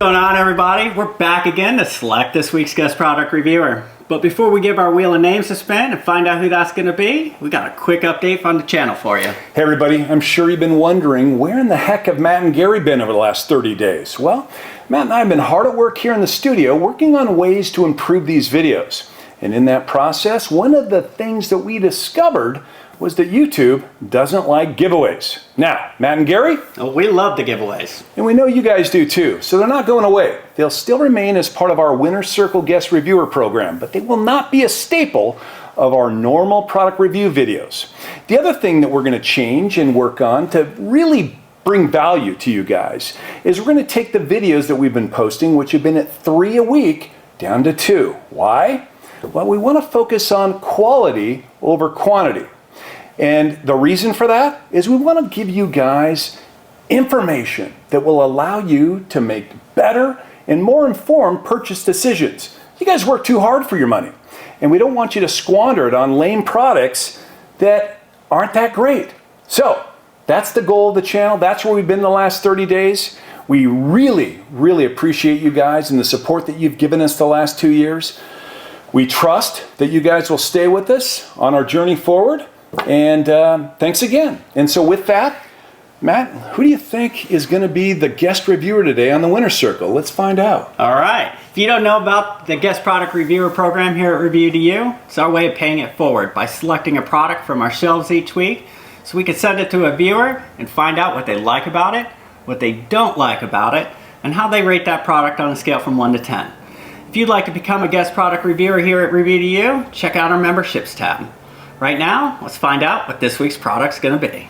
What's going on, everybody? We're back again to select this week's guest product reviewer. But before we give our wheel of names to spin and find out who that's going to be, we got a quick update on the channel for you. Hey everybody, I'm sure you've been wondering where in the heck have Matt and Gary been over the last 30 days? Well, Matt and I have been hard at work here in the studio working on ways to improve these videos. And in that process, one of the things that we discovered was that YouTube doesn't like giveaways. Now, Matt and Gary? Oh, we love the giveaways. And we know you guys do too, so they're not going away. They'll still remain as part of our Winner's Circle Guest Reviewer program, but they will not be a staple of our normal product review videos. The other thing that we're going to change and work on to really bring value to you guys is we're going to take the videos that we've been posting, which have been at 3 a week, down to 2. Why? Well, we want to focus on quality over quantity. And the reason for that is we want to give you guys information that will allow you to make better and more informed purchase decisions. You guys work too hard for your money, and we don't want you to squander it on lame products that aren't that great. So that's the goal of the channel. That's where we've been the last 30 days. We really, really appreciate you guys and the support that you've given us the last 2 years. We trust that you guys will stay with us on our journey forward. And thanks again. And so with that, Matt, who do you think is going to be the guest reviewer today on the Winner's Circle? Let's find out. All right. If you don't know about the guest product reviewer program here at Review to You, it's our way of paying it forward by selecting a product from our shelves each week so we can send it to a viewer and find out what they like about it, what they don't like about it, and how they rate that product on a scale from 1 to 10. If you'd like to become a guest product reviewer here at Review to You, check out our memberships tab. Right now, let's find out what this week's product's going to be.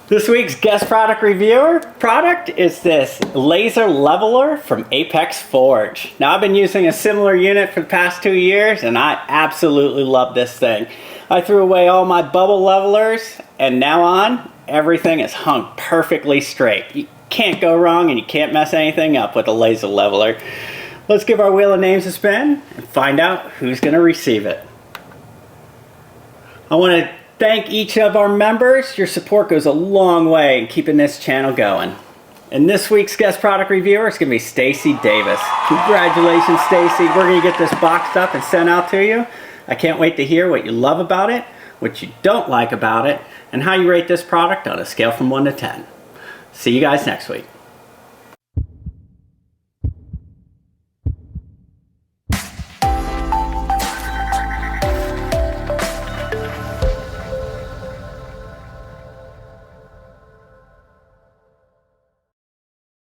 This week's guest product reviewer product is this laser leveler from Apex Forge. Now, I've been using a similar unit for the past 2 years and I absolutely love this thing. I threw away all my bubble levelers and now on, everything is hung perfectly straight. You can't go wrong and you can't mess anything up with a laser leveler. Let's give our wheel of names a spin and find out who's going to receive it. I want to thank each of our members. Your support goes a long way in keeping this channel going. And this week's guest product reviewer is going to be Stacy Davis. Congratulations, Stacy. We're going to get this boxed up and sent out to you. I can't wait to hear what you love about it, what you don't like about it, and how you rate this product on a scale from 1 to 10. See you guys next week.